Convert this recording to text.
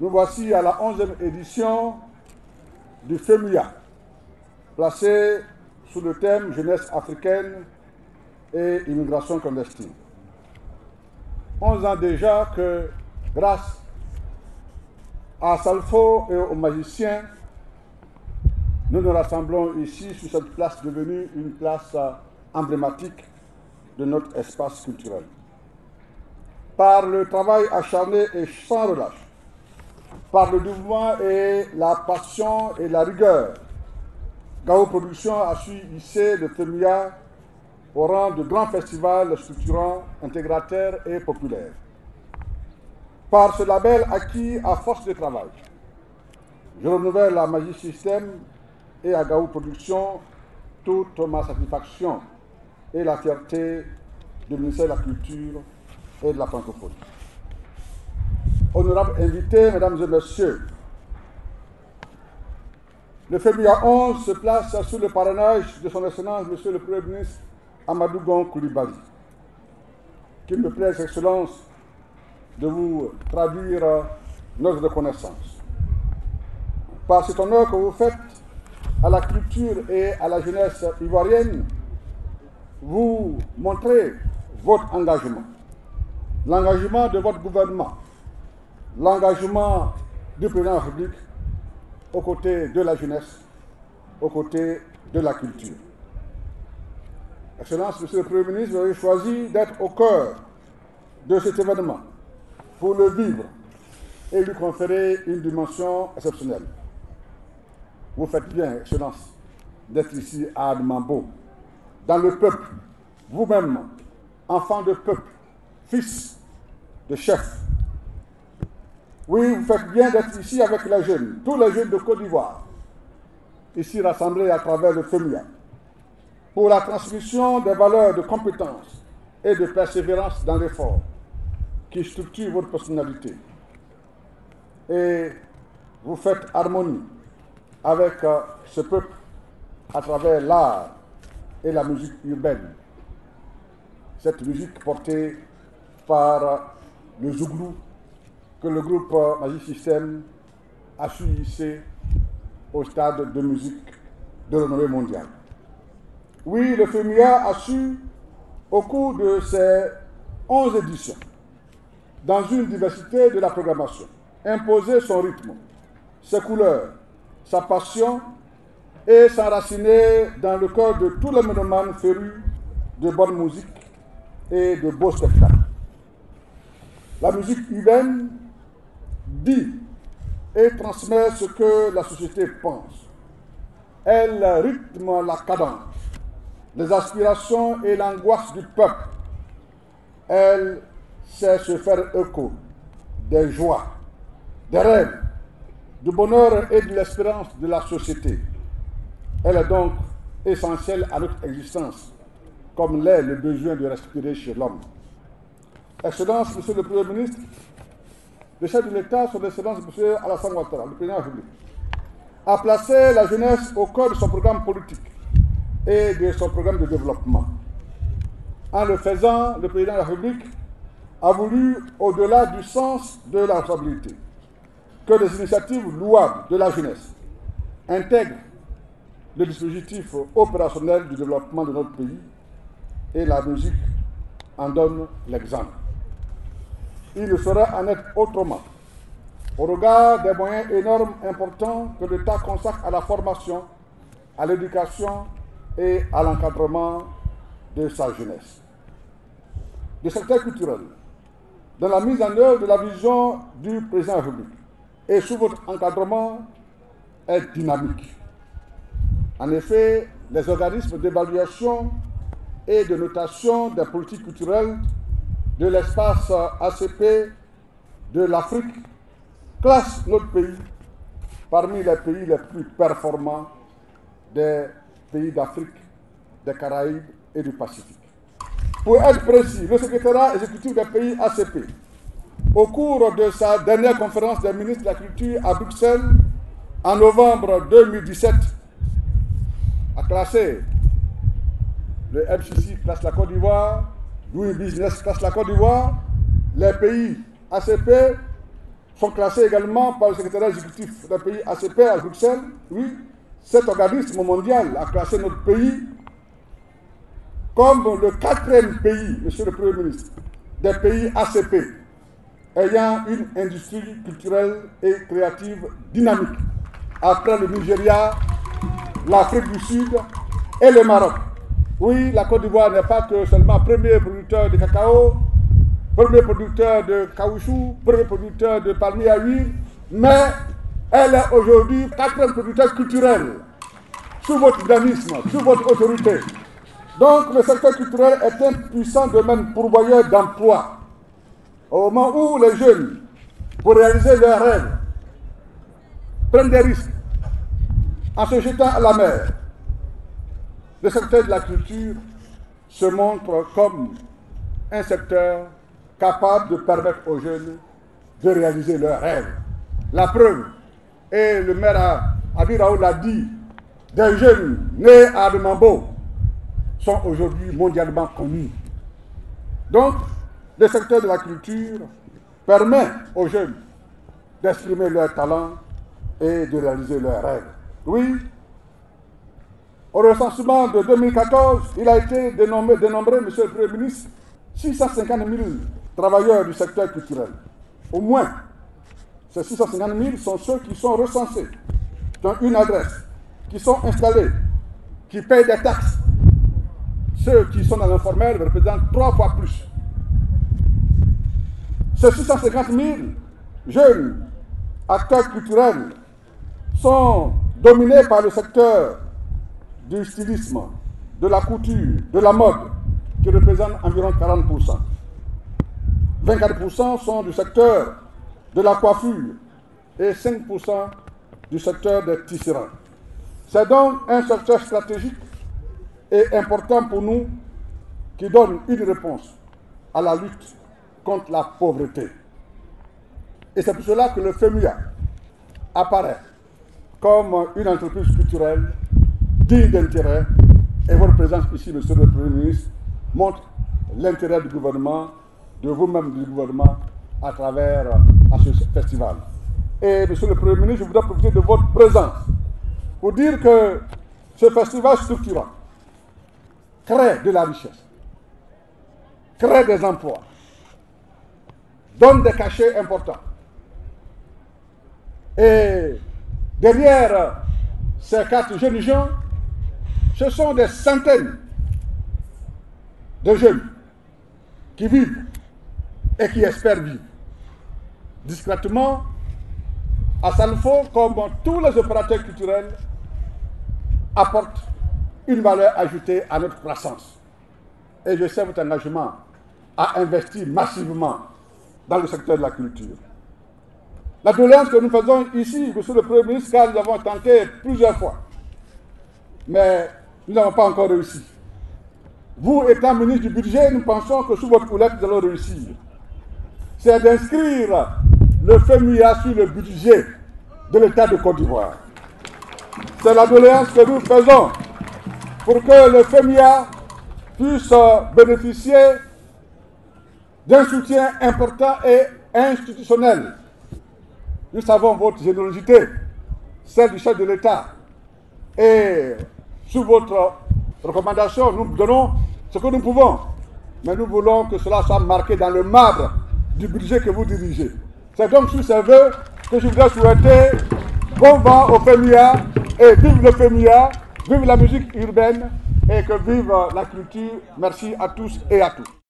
Nous voici à la 11e édition du FEMUA, placé sous le thème Jeunesse africaine et immigration clandestine. 11 ans déjà que, grâce à Salfo et aux magiciens, nous nous rassemblons ici sur cette place devenue une place emblématique de notre espace culturel. Par le travail acharné et sans relâche, par le dévouement et la passion et la rigueur, Gao Productions a su hisser le FEMUA au rang de grand festival structurant, intégrateur et populaire. Par ce label acquis à force de travail, je renouvelle à Magic System et à Gao Productions toute ma satisfaction et la fierté du ministère de la Culture et de la francophonie. Honorables invités, mesdames et messieurs, le FEMUA 11 se place sous le parrainage de son Excellence, Monsieur le Premier ministre Amadou Gon Coulibaly. Qu'il me plaise, Excellence, de vous traduire notre reconnaissance. Par cet honneur que vous faites à la culture et à la jeunesse ivoirienne, vous montrez votre engagement, l'engagement de votre gouvernement, l'engagement du président de la République aux côtés de la jeunesse, aux côtés de la culture. Excellence, Monsieur le Premier ministre, vous avez choisi d'être au cœur de cet événement pour le vivre et lui conférer une dimension exceptionnelle. Vous faites bien, Excellence, d'être ici à Admambo, dans le peuple, vous-même, enfant de peuple, fils de chef. Oui, vous faites bien d'être ici avec les jeunes, tous les jeunes de Côte d'Ivoire, ici rassemblés à travers le FEMUA, pour la transmission des valeurs de compétence et de persévérance dans l'effort qui structurent votre personnalité. Et vous faites harmonie avec ce peuple à travers l'art et la musique urbaine. Cette musique portée par le Zouglou, que le groupe Magic System a su hisser au stade de musique de renommée mondiale. Oui, le FEMUA a su, au cours de ces 11 éditions, dans une diversité de la programmation, imposer son rythme, ses couleurs, sa passion et s'enraciner dans le cœur de tous les mélomanes férus de bonne musique et de beaux spectacles. La musique urbaine dit et transmet ce que la société pense. Elle rythme la cadence, les aspirations et l'angoisse du peuple. Elle sait se faire écho des joies, des rêves, du bonheur et de l'espérance de la société. Elle est donc essentielle à notre existence, comme l'est le besoin de respirer chez l'homme. Excellence, Monsieur le Premier ministre, le chef de l'État, son Excellence, M. Alassane Ouattara, le président de la République, a placé la jeunesse au cœur de son programme politique et de son programme de développement. En le faisant, le président de la République a voulu, au-delà du sens de la responsabilité, que les initiatives louables de la jeunesse intègrent le dispositif opérationnel du développement de notre pays, et la musique en donne l'exemple. Il ne saurait en être autrement, au regard des moyens énormes importants que l'État consacre à la formation, à l'éducation et à l'encadrement de sa jeunesse. Le secteur culturel, dans la mise en œuvre de la vision du président de la République et sous votre encadrement, est dynamique. En effet, les organismes d'évaluation et de notation des politiques culturelles de l'espace ACP de l'Afrique classent notre pays parmi les pays les plus performants des pays d'Afrique, des Caraïbes et du Pacifique. Pour être précis, le secrétariat exécutif des pays ACP, au cours de sa dernière conférence des ministres de la Culture à Bruxelles, en novembre 2017, a classé le MCC classe la Côte d'Ivoire, Doing Business classe la Côte d'Ivoire, les pays ACP sont classés également par le secrétariat exécutif d'un pays ACP à Bruxelles. Oui, cet organisme mondial a classé notre pays comme le 4e pays, monsieur le Premier ministre, des pays ACP, ayant une industrie culturelle et créative dynamique, après le Nigeria, l'Afrique du Sud et le Maroc. Oui, la Côte d'Ivoire n'est pas que seulement premier producteur de cacao, premier producteur de caoutchouc, premier producteur de palmiers à huile, mais elle est aujourd'hui 4e producteur culturel, sous votre dynamisme, sous votre autorité. Donc le secteur culturel est un puissant domaine pourvoyeur d'emploi. Au moment où les jeunes, pour réaliser leurs rêves, prennent des risques en se jetant à la mer, le secteur de la culture se montre comme un secteur capable de permettre aux jeunes de réaliser leurs rêves. La preuve, et le maire Abi Raoult l'a dit, des jeunes nés à Ademambo sont aujourd'hui mondialement connus. Donc, le secteur de la culture permet aux jeunes d'exprimer leurs talents et de réaliser leurs rêves. Oui, au recensement de 2014, il a été dénombré, monsieur le Premier ministre, 650 000 travailleurs du secteur culturel. Au moins, ces 650 000 sont ceux qui sont recensés, qui ont une adresse, qui sont installés, qui payent des taxes. Ceux qui sont dans l'informel représentent 3 fois plus. Ces 650 000 jeunes acteurs culturels sont dominés par le secteur du stylisme, de la couture, de la mode, qui représente environ 40%. 24% sont du secteur de la coiffure et 5% du secteur des tisserands. C'est donc un secteur stratégique et important pour nous qui donne une réponse à la lutte contre la pauvreté. Et c'est pour cela que le FEMUA apparaît comme une entreprise culturelle digne d'intérêt, et votre présence ici, monsieur le Premier ministre, montre l'intérêt du gouvernement, de vous-même du gouvernement, à travers ce festival. Et monsieur le Premier ministre, je voudrais profiter de votre présence pour dire que ce festival structurant crée de la richesse, crée des emplois, donne des cachets importants. Et derrière ces 4 jeunes gens, ce sont des centaines de jeunes qui vivent et qui espèrent vivre discrètement à Salfo, comme tous les opérateurs culturels apportent une valeur ajoutée à notre croissance. Et je sais votre engagement à investir massivement dans le secteur de la culture. La doléance que nous faisons ici, monsieur le Premier ministre, car nous avons tenté plusieurs fois, mais nous n'avons pas encore réussi. Vous, étant ministre du budget, nous pensons que sous votre houlette, nous allons réussir. C'est d'inscrire le FEMUA sur le budget de l'État de Côte d'Ivoire. C'est la doléance que nous faisons pour que le FEMUA puisse bénéficier d'un soutien important et institutionnel. Nous savons votre générosité, celle du chef de l'État. Et sous votre recommandation, nous donnons ce que nous pouvons. Mais nous voulons que cela soit marqué dans le marbre du budget que vous dirigez. C'est donc sous ces vœux que je voudrais souhaiter bon vent au FEMUA et vive le FEMUA, vive la musique urbaine et que vive la culture. Merci à tous et à toutes.